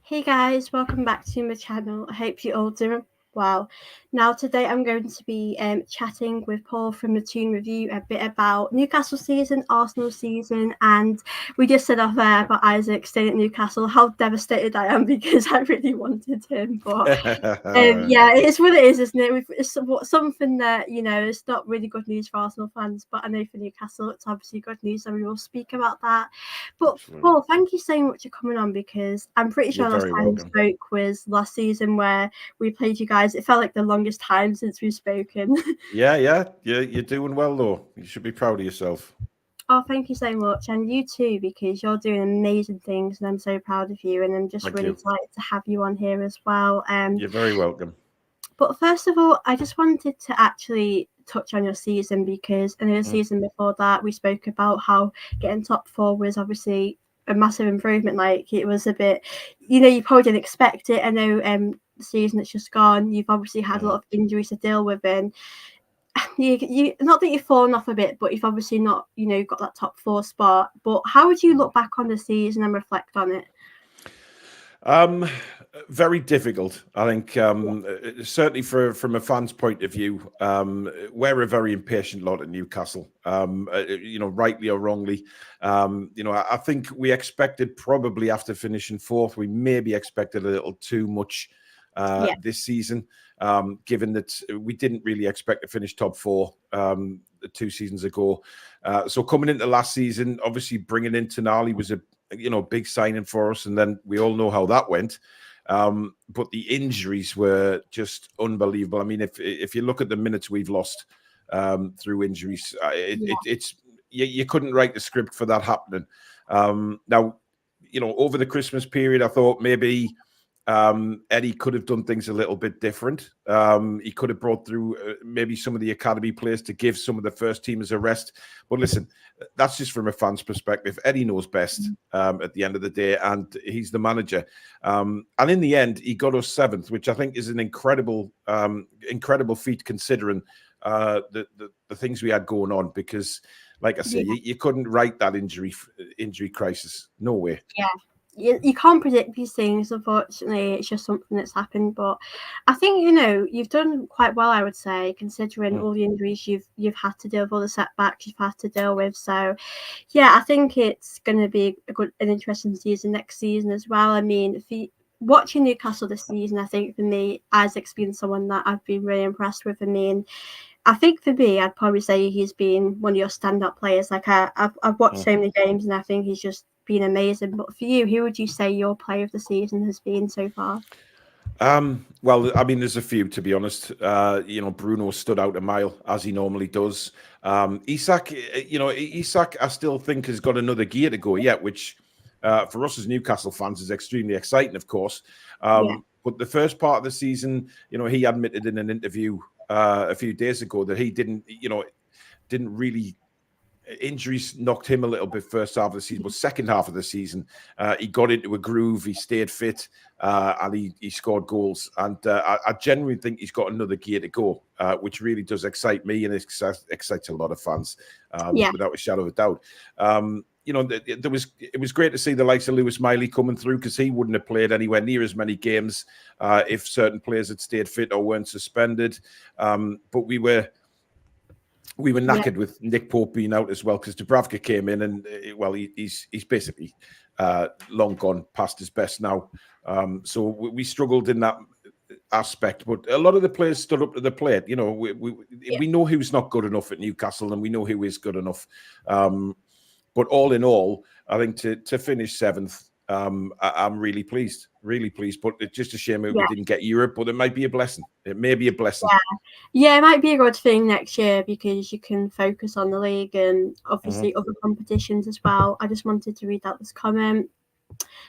Hey guys, welcome back to my channel. I hope you're all doing well. Now today I'm going to be chatting with Paul from the Tune Review a bit about Newcastle season, Arsenal season, and we just said off there about Isak staying at Newcastle. How devastated I am because I really wanted him, but yeah, it's what it is, isn't it? It's something that it's not really good news for Arsenal fans, but I know for Newcastle it's obviously good news, and we will speak about that. But Absolutely. Paul, thank you so much for coming on because I'm pretty You're sure last very time we welcome. spoke was last season where we played you guys. It felt like the longest time since we've spoken. Yeah. You're doing well though. You should be proud of yourself. Oh, thank you so much, and you too, because you're doing amazing things, and I'm so proud of you. And I'm just Thank really you. excited to have you on here as well. You're very welcome. But first of all, I just wanted to actually touch on your season because in the Mm. season before that, we spoke about how getting top four was obviously a massive improvement. Like it was a bit, you probably didn't expect it. I know the season that's just gone, you've obviously had a lot Mm. of injuries to deal with, and you not that you've fallen off a bit, but you've obviously not, got that top four spot. But how would you Mm. look back on the season and reflect on it? Um, Very difficult. I think certainly from a fan's point of view, we're a very impatient lot at Newcastle. Rightly or wrongly. I think we expected probably after finishing fourth, we maybe expected a little too much Yeah, this season, given that we didn't really expect to finish top four 2 seasons ago. So coming into last season, obviously bringing in Tonali was a big signing for us, and then we all know how that went. But the injuries were just unbelievable. I mean, if you look at the minutes we've lost through injuries, yeah, it's you couldn't write the script for that happening. Now, over the Christmas period, I thought maybe Eddie could have done things a little bit different. He could have brought through maybe some of the academy players to give some of the first teamers a rest. But listen, that's just from a fan's perspective. Eddie knows best at the end of the day, and he's the manager. And in the end, he got us seventh, which I think is an incredible feat considering the things we had going on. Because, like I say, yeah. you couldn't write that injury crisis. No way. Yeah, you can't predict these things, unfortunately. It's just something that's happened. But I think you've done quite well, I would say, considering Mm. all the injuries you've had to deal with, all the setbacks you've had to deal with. So yeah, I think it's going to be an interesting season next season as well. I mean, if you watching Newcastle this season, I think for me, Isaac's been someone that I've been really impressed with. I mean, I think for me, I'd probably say he's been one of your stand-up players. Like I've watched Mm. so many games, and I think he's just been amazing. But for you, who would you say your player of the season has been so far? Well, I mean, there's a few to be honest. Bruno stood out a mile as he normally does. Isak, Isak, I still think has got another gear to go yet, which for us as Newcastle fans is extremely exciting, of course. Yeah, But the first part of the season, he admitted in an interview a few days ago that he didn't really injuries knocked him a little bit first half of the season, but second half of the season, he got into a groove, he stayed fit, and he scored goals. And I genuinely think he's got another gear to go, which really does excite me and excites a lot of fans, yeah, without a shadow of a doubt. It was great to see the likes of Lewis Miley coming through because he wouldn't have played anywhere near as many games if certain players had stayed fit or weren't suspended. But we were yeah. knackered with Nick Pope being out as well because Dubravka came in and he's basically long gone past his best now. So we struggled in that aspect, but a lot of the players stood up to the plate. We know who's not good enough at Newcastle and we know who is good enough. But all in all, I think to finish seventh, I'm really pleased. But it's just a shame that we didn't get Europe, but it might be a blessing. It may be a blessing. Yeah, it might be a good thing next year because you can focus on the league and Mhm. obviously other competitions as well. I just wanted to read out this comment.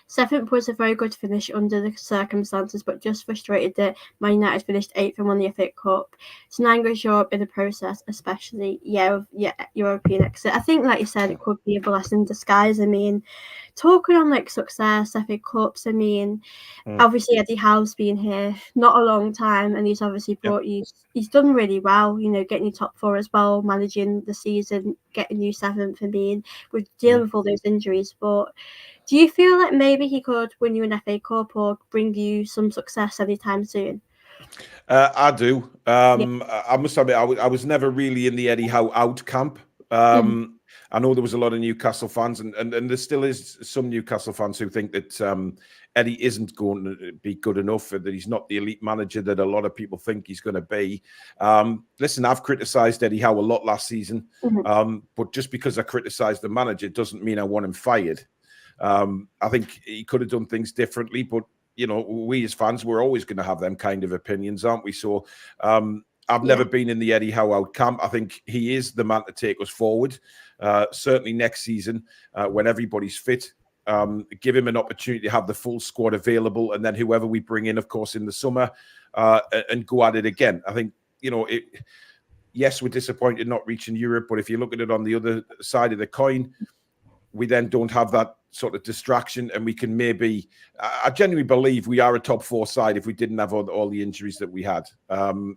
Seventh was a very good finish under the circumstances, but just frustrated that Man United finished eighth and won the FA Cup. So now goes Europe in the process, especially European exit. I think, like you said, it could be a blessing in disguise. I mean, talking on like success, FA Cups. I mean, Mm. obviously Eddie Howe's been here not a long time, and he's obviously Yeah. brought you. He's done really well. Getting you top four as well, managing the season, getting you seventh, and being with dealing Mm. with all those injuries, but. Do you feel like maybe he could win you an FA Cup or bring you some success anytime soon? I do. Yeah. I must admit, I was never really in the Eddie Howe out camp. Mhm. I know there was a lot of Newcastle fans, and there still is some Newcastle fans who think that Eddie isn't going to be good enough, that he's not the elite manager that a lot of people think he's going to be. Listen, I've criticised Eddie Howe a lot last season, but just because I criticised the manager doesn't mean I want him fired. I think he could have done things differently, but you know, we as fans, we're always going to have them kind of opinions, aren't we? So I've never been in the Eddie Howe out camp. I think he is the man to take us forward. Certainly next season, when everybody's fit, give him an opportunity to have the full squad available, and then whoever we bring in, of course, in the summer, and go at it again. I think, you know, yes, we're disappointed not reaching Europe, but if you look at it on the other side of the coin, we then don't have that sort of distraction, and we can maybe, I genuinely believe we are a top 4 side if we didn't have all the injuries that we had. And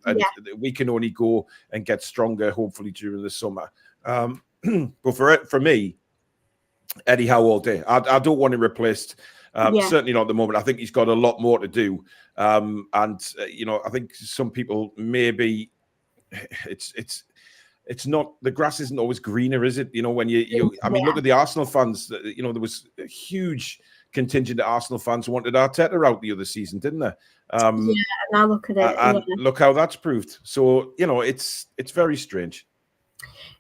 we can only go and get stronger, hopefully, during the summer. But for me, Eddie Howe all day. I don't want him replaced. Certainly not at the moment. I think he's got a lot more to do. You know, I think some people maybe it's not, the grass isn't always greener, is it? You know, when I mean, look at the Arsenal fans. You know, there was a huge contingent of Arsenal fans who wanted Arteta out the other season, didn't there? Now look at it. And look how that's proved. So, you know, it's very strange.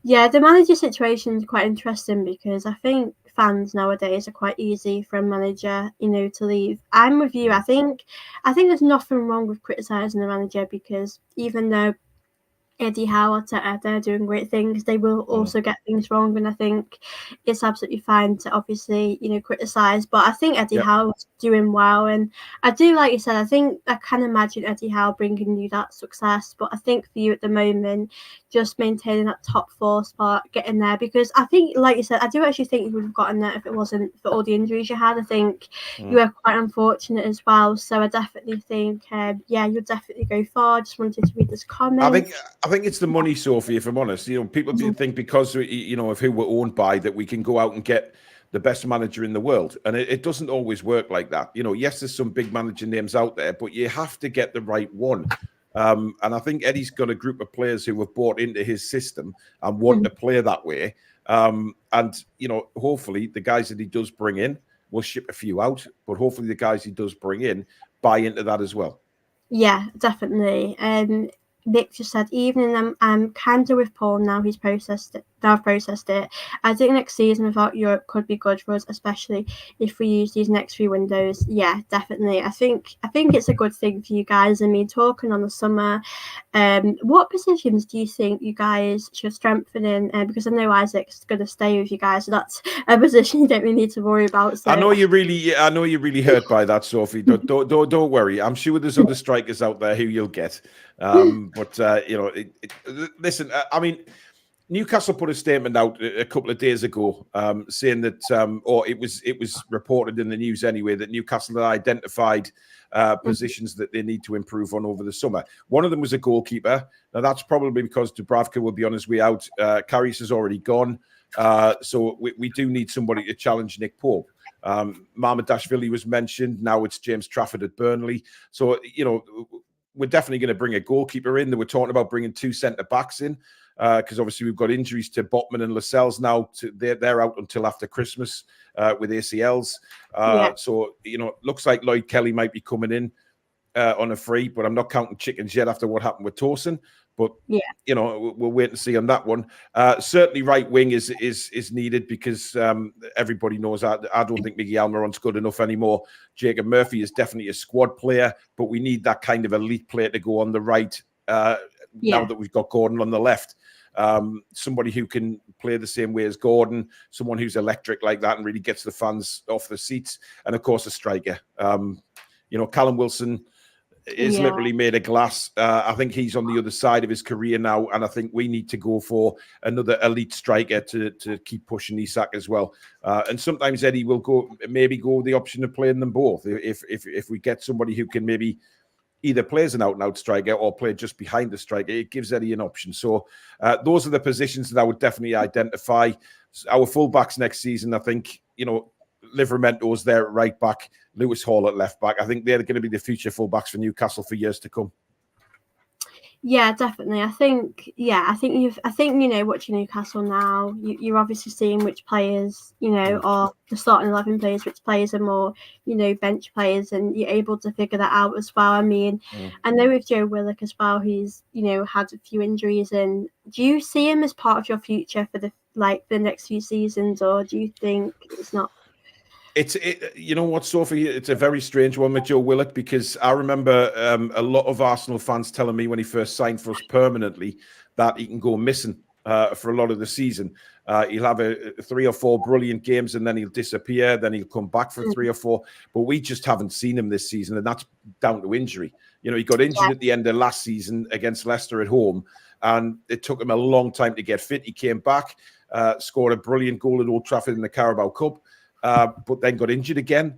Yeah, the manager situation is quite interesting because I think fans nowadays are quite easy for a manager, you know, to leave. I'm with you. I think there's nothing wrong with criticising the manager, because even though Eddie Howe, they're doing great things, they will also get things wrong, and I think it's absolutely fine to obviously, you know, criticise. But I think Eddie Howe's doing well, and I do, like you said, I think I can imagine Eddie Howe bringing you that success. But I think for you at the moment, just maintaining that top 4 spot, getting there, because I think, like you said, I do actually think you would have gotten there if it wasn't for all the injuries you had. I think you were quite unfortunate as well. So I definitely think, you'll definitely go far. Just wanted to read this comment. I think it's the money, Sophie, if I'm honest. You know, people do think because, you know, of who we're owned by, that we can go out and get the best manager in the world. And it doesn't always work like that. You know, yes, there's some big manager names out there, but you have to get the right one. And I think Eddie's got a group of players who have bought into his system and want to play that way. And, you know, hopefully the guys that he does bring in, will ship a few out, but hopefully the guys he does bring in buy into that as well. Yeah, definitely. Nick just said, evening, I'm kind of with Paul now. He's processed it. Now I've processed it. I think next season without Europe could be good for us, especially if we use these next 3 windows. Yeah, definitely. I think it's a good thing for you guys. I mean, talking on the summer, what positions do you think you guys should strengthen in? Because I know Isaac's going to stay with you guys, so that's a position you don't really need to worry about. So. I know you're really hurt by that, Sophie. Don't worry. I'm sure there's other strikers out there who you'll get. But you know, listen. I mean, Newcastle put a statement out a couple of days ago, saying that, or it was reported in the news anyway, that Newcastle had identified positions that they need to improve on over the summer. One of them was a goalkeeper. Now that's probably because Dubravka will be on his way out. Karius has already gone, so we do need somebody to challenge Nick Pope. Mamardashvili was mentioned. Now it's James Trafford at Burnley. So you know, we're definitely going to bring a goalkeeper in. They were talking about bringing 2 centre backs in. Because obviously we've got injuries to Botman and Lascelles now. They're out until after Christmas with ACLs. So, you know, looks like Lloyd Kelly might be coming in on a free, but I'm not counting chickens yet after what happened with Towson. But, you know, we'll wait and see on that one. Certainly right wing is needed, because everybody knows I don't think Miggy Almiron's good enough anymore. Jacob Murphy is definitely a squad player, but we need that kind of elite player to go on the right now that we've got Gordon on the left. Somebody who can play the same way as Gordon, someone who's electric like that and really gets the fans off the seats, and of course a striker. You know, Callum Wilson is literally made of glass. I think he's on the other side of his career now, and I think we need to go for another elite striker to keep pushing Isak as well. And sometimes Eddie will maybe go the option of playing them both if we get somebody who can maybe either plays an out-and-out striker or play just behind the striker. It gives Eddie an option. So those are the positions that I would definitely identify. Our fullbacks next season, I think, you know, Livramento's there at right back, Lewis Hall at left back. I think they're going to be the future fullbacks for Newcastle for years to come. Yeah, definitely. I think watching Newcastle now, you're obviously seeing which players, are the starting 11 players, which players are more, bench players, and you're able to figure that out as well. I mean, I know with Joe Willock as well, he's, had a few injuries, and do you see him as part of your future for the next few seasons, or do you think it's not? You know what, Sophie? It's a very strange one with Joe Willock, because I remember a lot of Arsenal fans telling me when he first signed for us permanently that he can go missing for a lot of the season. He'll have 3 or 4 brilliant games and then he'll disappear. Then he'll come back for 3 or 4. But we just haven't seen him this season, and that's down to injury. He got injured at the end of last season against Leicester at home, and it took him a long time to get fit. He came back, scored a brilliant goal at Old Trafford in the Carabao Cup. But then got injured again.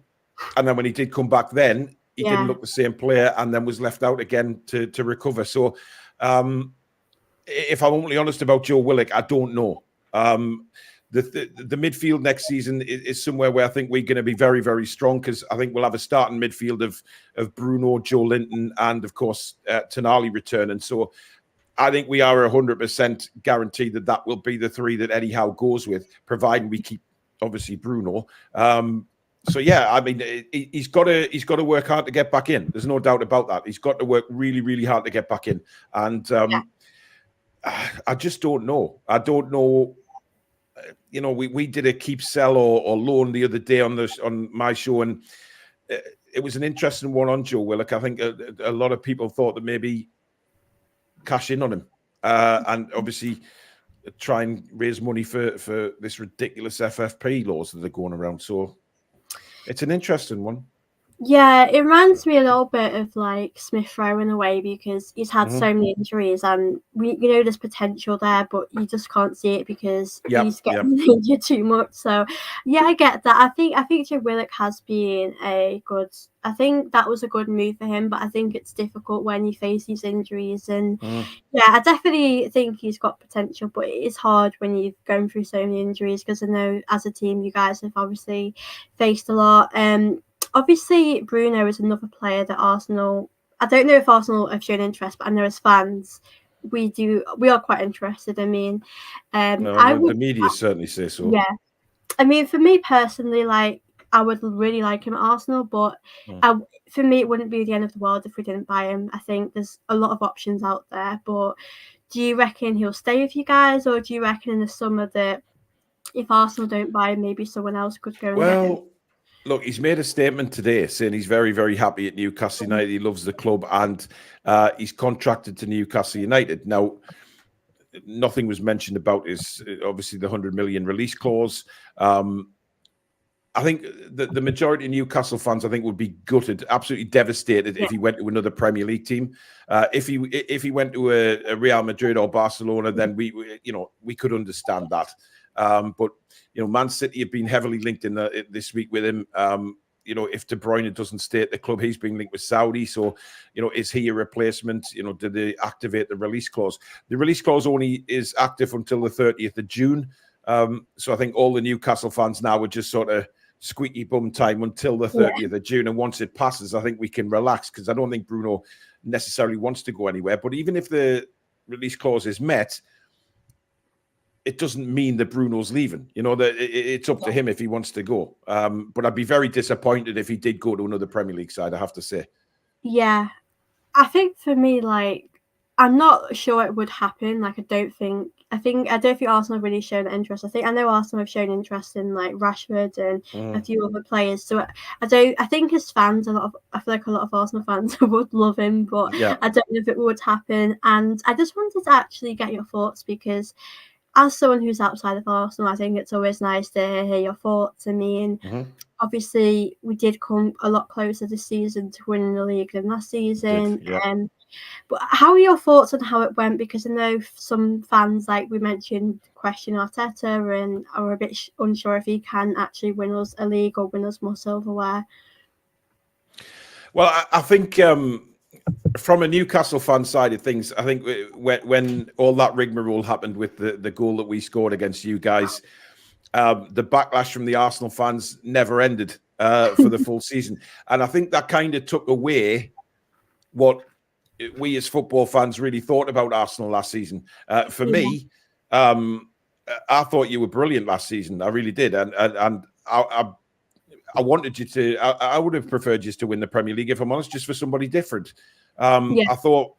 And then when he did come back then, he didn't look the same player, and then was left out again to recover. So if I'm only honest about Joe Willock, I don't know. The midfield next season is somewhere where I think we're going to be very, very strong, because I think we'll have a starting midfield of Bruno, Joe Linton, and, of course, Tonali returning. So I think we are 100% guaranteed that will be the 3 that Eddie Howe goes with, providing we keep, obviously, Bruno. So yeah, I mean, he's got to work hard to get back in. There's no doubt about that. He's got to work really, really hard to get back in. And I just don't know. I don't know. We did a keep, sell, or loan the other day on my show, and it was an interesting one on Joe Willock. I think a lot of people thought that maybe cash in on him, and obviously try and raise money for this ridiculous FFP laws that are going around. So it's an interesting one. Yeah, it reminds me a little bit of Smith Rowe in a way, because he's had so many injuries, and there's potential there, but you just can't see it because he's getting injured too much. So yeah, I get that. I think Joe Willock has been I think that was a good move for him, but I think it's difficult when you face these injuries. And yeah, I definitely think he's got potential, but it is hard when you've gone through so many injuries, because I know as a team you guys have obviously faced a lot. Obviously, Bruno is another player that Arsenal, I don't know if Arsenal have shown interest, but I know as fans, we are quite interested. I mean, the media certainly say so. Yeah. I mean, for me personally, I would really like him at Arsenal, but for me, it wouldn't be the end of the world if we didn't buy him. I think there's a lot of options out there, but do you reckon he'll stay with you guys, or do you reckon in the summer that if Arsenal don't buy him, maybe someone else could go and get him? Look, he's made a statement today saying he's very, very happy at Newcastle United. He loves the club, and he's contracted to Newcastle United. Now, nothing was mentioned about obviously the 100 million release clause. I think the majority of Newcastle fans, I think, would be gutted, absolutely devastated if he went to another Premier League team. If he went to a Real Madrid or Barcelona, then we could understand that. But Man City have been heavily linked this week with him. If De Bruyne doesn't stay at the club, he's being linked with Saudi. So, is he a replacement? Do they activate the release clause? The release clause only is active until the 30th of June. So I think all the Newcastle fans now would just sort of squeaky bum time until the 30th of June. And once it passes, I think we can relax, because I don't think Bruno necessarily wants to go anywhere. But even if the release clause is met, it doesn't mean that Bruno's leaving. That it's up to him if he wants to go. But I'd be very disappointed if he did go to another Premier League side, I have to say. Yeah. I think for me, I'm not sure it would happen. I don't think Arsenal have really shown interest. I know Arsenal have shown interest in Rashford and a few other players. So I think as fans, I feel like a lot of Arsenal fans would love him, but I don't know if it would happen. And I just wanted to actually get your thoughts, because as someone who's outside of Arsenal, I think it's always nice to hear your thoughts. I mean, obviously, we did come a lot closer this season to winning the league than last season. But how are your thoughts on how it went? Because I know some fans, like we mentioned, question Arteta and are a bit unsure if he can actually win us a league or win us more silverware. Well, I think from a Newcastle fan side of things, I think when all that rigmarole happened with the goal that we scored against you guys, the backlash from the Arsenal fans never ended for the full season. And I think that kind of took away what we as football fans really thought about Arsenal last season. For me, I thought you were brilliant last season. I really did. And I wanted you to, I would have preferred you to win the Premier League, if I'm honest, just for somebody different. I thought,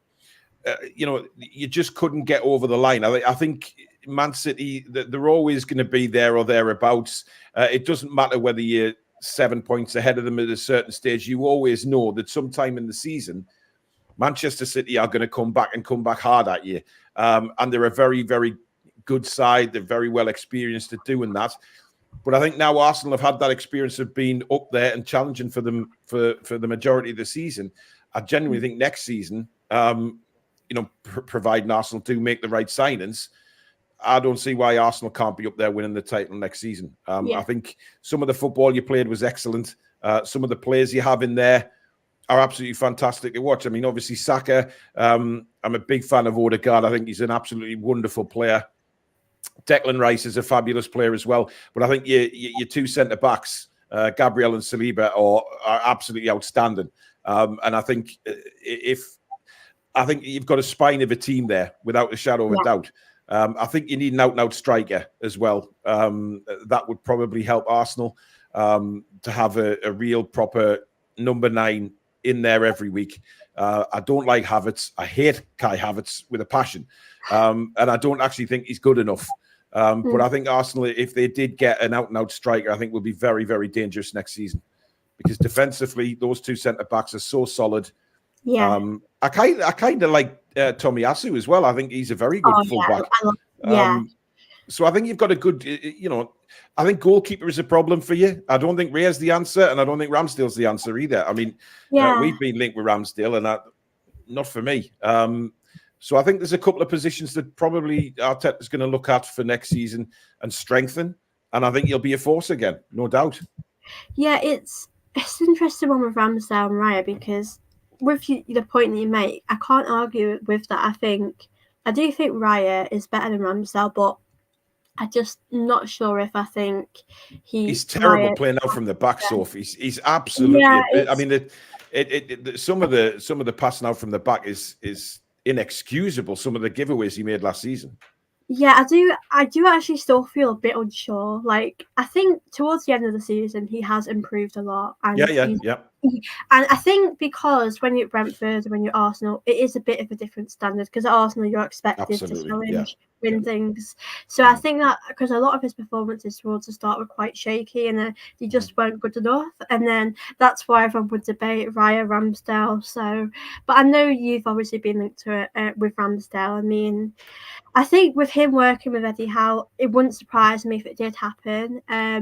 you just couldn't get over the line. I think Man City, they're always going to be there or thereabouts. It doesn't matter whether you're 7 points ahead of them at a certain stage. You always know that sometime in the season, Manchester City are going to come back hard at you. And they're a very, very good side. They're very well experienced at doing that. But I think now Arsenal have had that experience of being up there and challenging for them for the majority of the season. I genuinely think next season, providing Arsenal do make the right signings, I don't see why Arsenal can't be up there winning the title next season. I think some of the football you played was excellent. Some of the players you have in there are absolutely fantastic to watch. I mean, obviously, Saka, I'm a big fan of Odegaard. I think he's an absolutely wonderful player. Declan Rice is a fabulous player as well. But I think your two centre-backs, Gabriel and Saliba, are absolutely outstanding. And I think you've got a spine of a team there, without a shadow of a doubt. I think you need an out-and-out striker as well. That would probably help Arsenal to have a real proper number 9 in there every week. I don't like Havertz. I hate Kai Havertz with a passion. And I don't actually think he's good enough. But I think Arsenal, if they did get an out-and-out striker, I think will be very, very dangerous next season. Because defensively, those two centre-backs are so solid. Yeah. I kind of like Tomiyasu as well. I think he's a very good fullback. So I think you've got a good, I think goalkeeper is a problem for you. I don't think Rhea's the answer, and I don't think Ramsdale's the answer either. I mean, we've been linked with Ramsdale, and not for me. So I think there's a couple of positions that probably Arteta's going to look at for next season and strengthen, and I think he'll be a force again, no doubt. Yeah, it's an interesting one with Ramsdale and Raya, because with the point that you make, I can't argue with that. I do think Raya is better than Ramsdale, but I'm just not sure if I think he's terrible playing out from the back, Sophie. He's absolutely. I mean, some of the passing out from the back is inexcusable. Some of the giveaways he made last season. Yeah, I do actually still feel a bit unsure. Like, I think towards the end of the season, he has improved a lot. And and I think because when you're at Brentford and when you're Arsenal, it is a bit of a different standard, because at Arsenal, you're expected to challenge, win things. So I think that because a lot of his performances towards the start were quite shaky, and they just weren't good enough. And then that's why everyone would debate Raya, Ramsdale. So, but I know you've obviously been linked to it with Ramsdale. I mean, I think with him working with Eddie Howe, it wouldn't surprise me if it did happen. I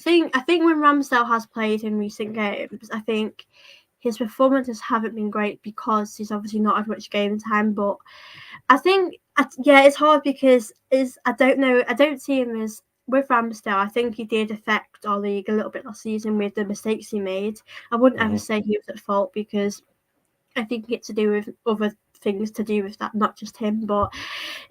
think when Ramsdale has played in recent games, I think his performances haven't been great because he's obviously not had much game time. But I think, it's hard because I don't know. I don't see him as with Ramsdale. I think he did affect our league a little bit last season with the mistakes he made. I wouldn't ever say he was at fault, because I think it's to do with other things to do with that, not just him. But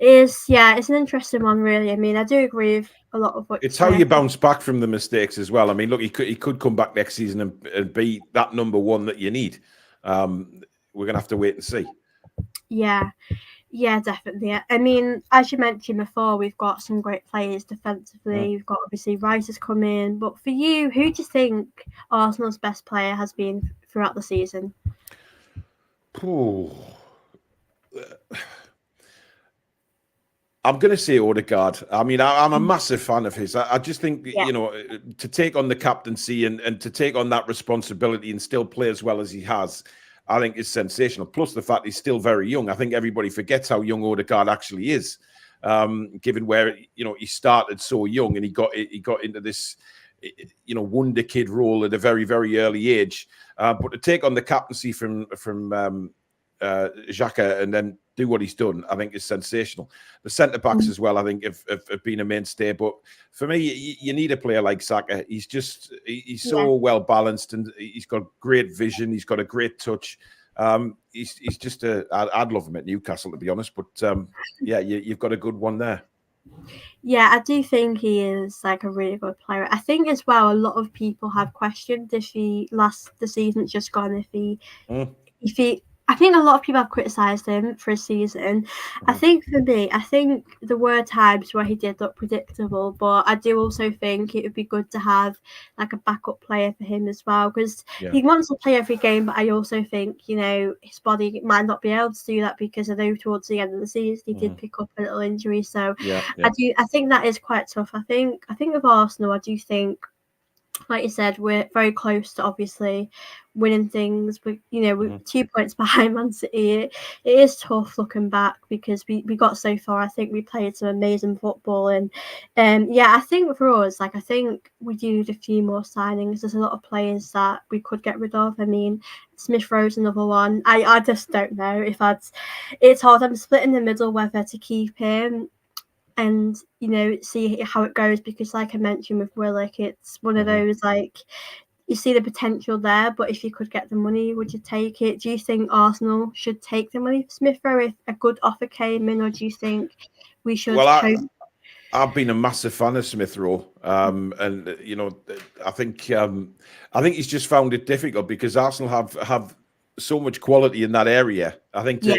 it's an interesting one, really. I mean, I do agree with a lot of what it's how you bounce back from the mistakes as well. I mean, look, he could come back next season and be that number 1 that you need. We're gonna have to wait and see. Yeah, definitely. I mean, as you mentioned before, we've got some great players defensively. We've got, obviously, Rice has come in. But for you, who do you think Arsenal's best player has been throughout the season? I'm going to say Odegaard. I mean, I'm a massive fan of his. I just think, to take on the captaincy and to take on that responsibility and still play as well as he has, I think is sensational. Plus the fact he's still very young. I think everybody forgets how young Odegaard actually is, given where, he started so young and he got into this, wonder kid role at a very, very early age. But to take on the captaincy from Xhaka and then do what he's done, I think is sensational. The centre-backs as well, I think, have been a mainstay. But for me, you need a player like Saka. He's so well-balanced, and he's got great vision. He's got a great touch. He's just I'd love him at Newcastle, to be honest. But, you've got a good one there. Yeah, I do think he is like a really good player. I think as well, a lot of people have questioned if the season's just gone, Mm, if he I think a lot of people have criticised him for his season. I mhm. think for me, I think there were times where he did look predictable, but I do also think it would be good to have like a backup player for him as well because Yeah. he wants to play every game. But I also think his body might not be able to do that because I know towards the end of the season he did Mhm. pick up a little injury. So Yeah. Yeah. I think that is quite tough. I think with Arsenal, I do think like you said, we're very close to obviously winning things. We're Mhm. 2 points behind Man City. It is tough looking back because we got so far. I think we played some amazing football, and yeah, I think for us, like I think we do need a few more signings. There's a lot of players that we could get rid of. I mean, Smith Rowe's another one. I just don't know if I'd. It's hard. I'm split in the middle whether to keep him and see how it goes because like I mentioned with Willock, it's one of Mhm. those like you see the potential there, but if you could get the money, would you take it? Do you think Arsenal should take the money for Smith Rowe if a good offer came in, or do you think we should Well, hope? I've been a massive fan of Smith Rowe, and I think he's just found it difficult because Arsenal have so much quality in that area. I think Yeah,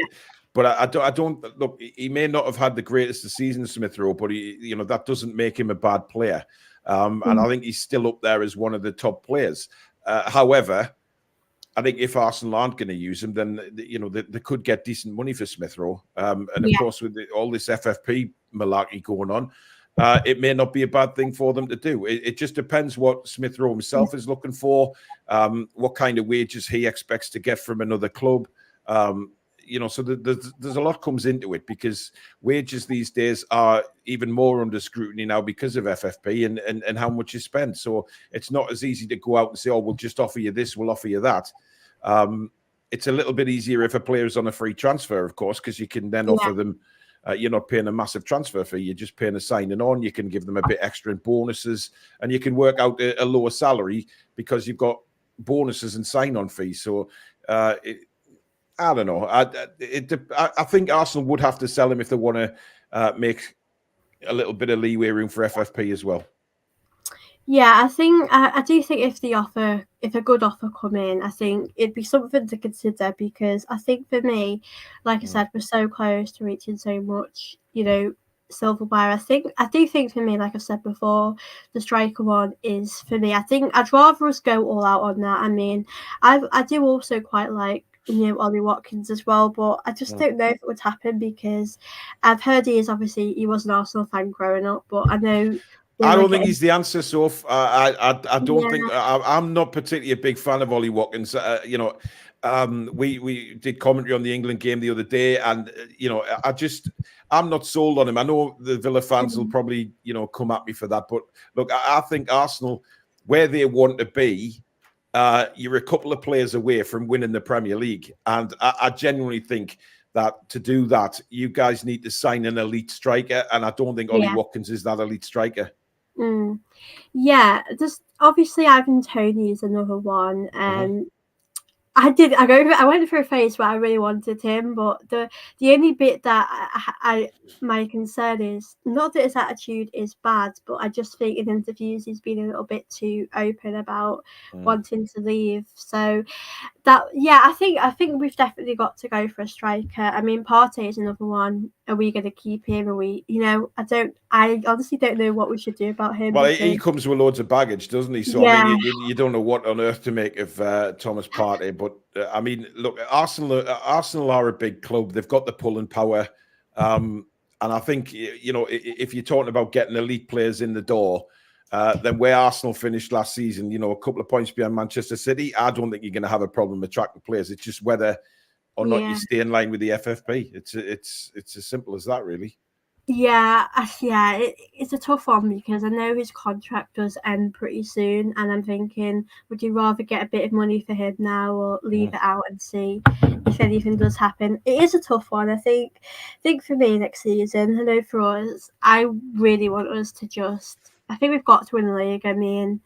but I don't look. He may not have had the greatest of seasons, Smith Rowe, but that doesn't make him a bad player. And mm, I think he's still up there as one of the top players. However, I think if Arsenal aren't going to use him, then they could get decent money for Smith Rowe. And of yeah, course, with all this FFP malarkey going on, it may not be a bad thing for them to do. It just depends what Smith Rowe himself is looking for, what kind of wages he expects to get from another club. So there's a lot comes into it because wages these days are even more under scrutiny now because of FFP and how much you spend. So it's not as easy to go out and say, oh, we'll just offer you this, we'll offer you that. It's a little bit easier if a player is on a free transfer, of course, because you can then yeah, offer them. You're not paying a massive transfer fee. You're just paying a signing on. You can give them a bit extra in bonuses, and you can work out a lower salary because you've got bonuses and sign-on fees. So I don't know. I think Arsenal would have to sell him if they want to make a little bit of leeway room for FFP as well. yeah. I do think if a good offer come in, I think it'd be something to consider because I think for me, like I Mm, said, we're so close to reaching so much, silverware. I do think for me, like I've said before, the striker one is for me. I think I'd rather us go all out on that. I mean, I do also quite like Ollie Watkins as well, but I just mm. don't know if it would happen because I've heard he was an Arsenal fan growing up, but I know we I were don't think getting he's the answer, Soph. I don't think yeah, I'm not particularly a big fan of Ollie Watkins. We did commentary on the England game the other day, and I'm not sold on him. I know the Villa fans will mm, probably come at me for that, but look, I think Arsenal, where they want to be, you're a couple of players away from winning the Premier League, and I genuinely think that to do that, you guys need to sign an elite striker, and I don't think Ollie yeah. Watkins is that elite striker. Mm. Yeah, just obviously Ivan Tony is another one. Mhm. I went through a phase where I really wanted him, but the only bit that my concern is not that his attitude is bad, but I just think in interviews he's been a little bit too open about Mm. wanting to leave. So that yeah, I think we've definitely got to go for a striker. I mean, Partey is another one. Are we going to keep him? Are we? I honestly don't know what we should do about him Well, he because comes with loads of baggage, doesn't he? So I mean, yeah, you don't know what on earth to make of Thomas Partey. But I mean, look, Arsenal are a big club. They've got the pulling power, and I think if you're talking about getting elite players in the door, then where Arsenal finished last season, a couple of points behind Manchester City, I don't think you're going to have a problem attracting players. It's just whether or not you yeah. stay in line with the FFP. It's as simple as that, really. It's a tough one because I know his contract does end pretty soon, and I'm thinking, would you rather get a bit of money for him now or leave Mhm. it out and see if anything does happen? It is a tough one. I think for me next season, I know for us, I really want us to just. I think we've got to win the league. I mean,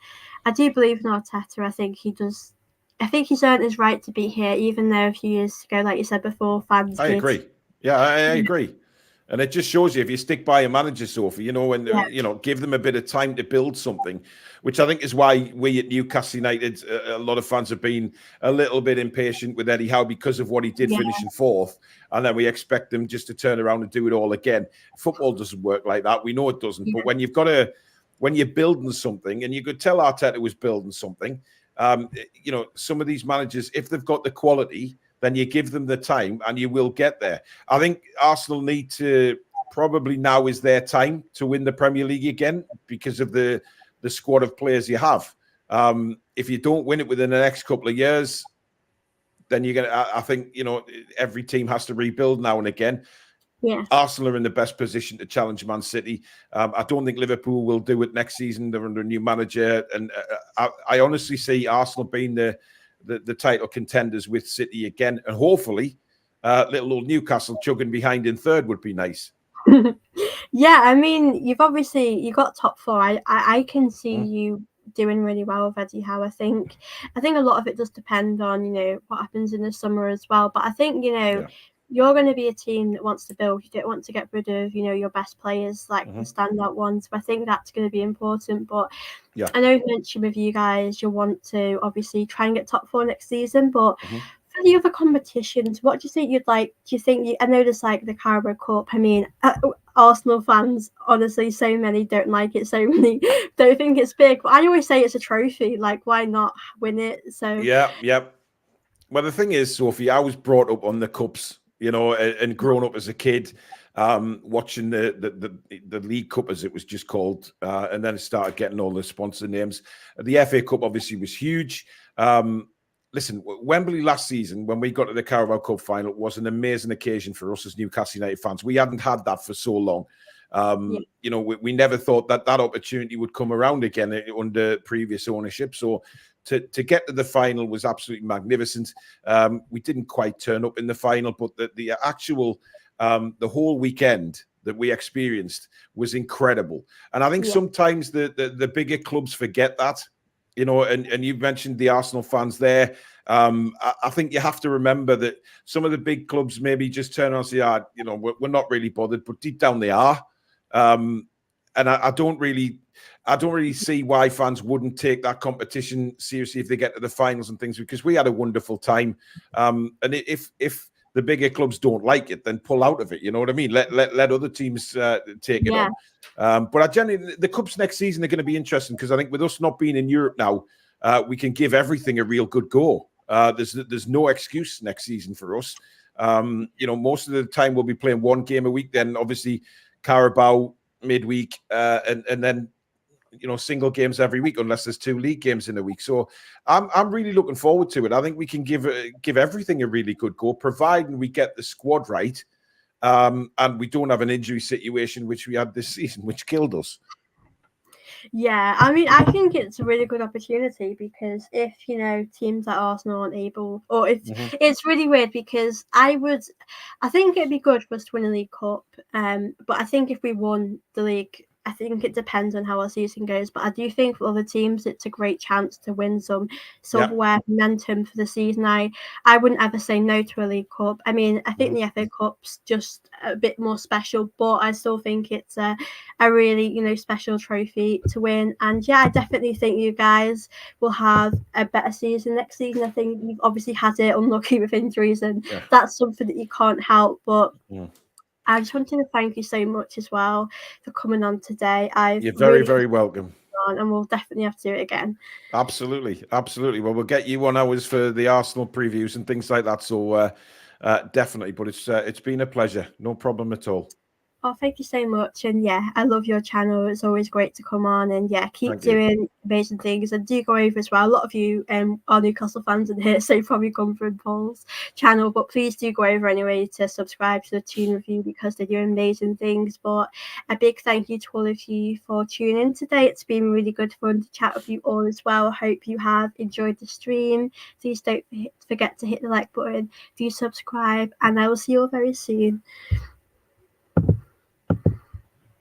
I do believe in Arteta. I think he does. I think he's earned his right to be here, even though a few years ago, like you said before, fans I did. agree. Yeah, I agree. And it just shows you if you stick by a manager, Sophie, you know, and Yeah. give them a bit of time to build something, which I think is why we at Newcastle United, a lot of fans have been a little bit impatient with Eddie Howe because of what he did Yeah. finishing fourth, and then we expect them just to turn around and do it all again. Football doesn't work like that. We know it doesn't. But when you're building something, and you could tell Arteta was building something, you know, some of these managers, if they've got the quality, then you give them the time and you will get there. I think Arsenal need to probably now is their time to win the Premier League again because of the squad of players you have. If you don't win it within the next couple of years, then you're going to, I think, you know, every team has to rebuild now and again. Yeah. Arsenal are in the best position to challenge Man City. I don't think Liverpool will do it next season. They're under a new manager. And I honestly see Arsenal being the title contenders with City again. And hopefully, little old Newcastle chugging behind in third would be nice. Yeah, I mean, you got top four. I can see you doing really well with Eddie Howe. I think a lot of it does depend on, you know, what happens in the summer as well. But I think, you know, you're going to be a team that wants to build. You don't want to get rid of, you know, your best players, like the standout ones. But I think that's going to be important. But I know you mentioned with you guys, you want to obviously try and get top four next season. But for the other competitions, what do you think you'd like? Do you think I know there's like the Carabao Cup. I mean, Arsenal fans, honestly, so many don't like it. So many don't think it's big. But I always say it's a trophy. Like, why not win it? So yeah. Well, the thing is, Sophie, I was brought up on the cups, you know, and grown up as a kid, watching the League Cup, as it was just called, and then it started getting all the sponsor names. The FA Cup obviously was huge. Listen, Wembley last season, when we got to the Carabao Cup final, was an amazing occasion for us as Newcastle United fans. We hadn't had that for so long. You know, we never thought that opportunity would come around again under previous ownership. So to get to the final was absolutely magnificent. We didn't quite turn up in the final, but the actual, the whole weekend that we experienced was incredible. And I think sometimes the bigger clubs forget that. You know, and you mentioned the Arsenal fans there. I think you have to remember that some of the big clubs maybe just turn around and say, you know, we're not really bothered, but deep down they are. And I don't really see why fans wouldn't take that competition seriously if they get to the finals and things, because we had a wonderful time. And if the bigger clubs don't like it, then pull out of it. You know what I mean? Let other teams take it on. But I genuinely, the cups next season are going to be interesting because I think with us not being in Europe now, we can give everything a real good go. There's no excuse next season for us. You know, most of the time we'll be playing one game a week. Then obviously Carabao midweek, and then, you know, single games every week unless there's 2 league games in a week. So I'm really looking forward to it. I think we can give everything a really good go, providing we get the squad right, and we don't have an injury situation which we had this season, which killed us. Yeah, I mean, I think it's a really good opportunity because if, you know, teams like Arsenal aren't able, or if it's really weird because I think it'd be good for us to win a League Cup. But I think if we won the league, I think it depends on how our season goes. But I do think for other teams, it's a great chance to win some silverware momentum for the season. I wouldn't ever say no to a League Cup. I mean, I think the FA Cup's just a bit more special, but I still think it's a really, you know, special trophy to win. And yeah, I definitely think you guys will have a better season next season. I think you've obviously had it unlucky with injuries, and that's something that you can't help. But I just wanted to thank you so much as well for coming on today. You're very, very welcome. And we'll definitely have to do it again. Absolutely. Well, we'll get you on ours for the Arsenal previews and things like that. So definitely. But it's been a pleasure. No problem at all. Oh, thank you so much. And yeah, I love your channel. It's always great to come on, and yeah, keep doing amazing things. And do go over as well. A lot of you are Newcastle fans in here, so you probably come from Paul's channel, but please do go over anyway to subscribe to the Tune Review because they do amazing things. But a big thank you to all of you for tuning in today. It's been really good fun to chat with you all as well. I hope you have enjoyed the stream. Please don't forget to hit the like button, do subscribe, and I will see you all very soon.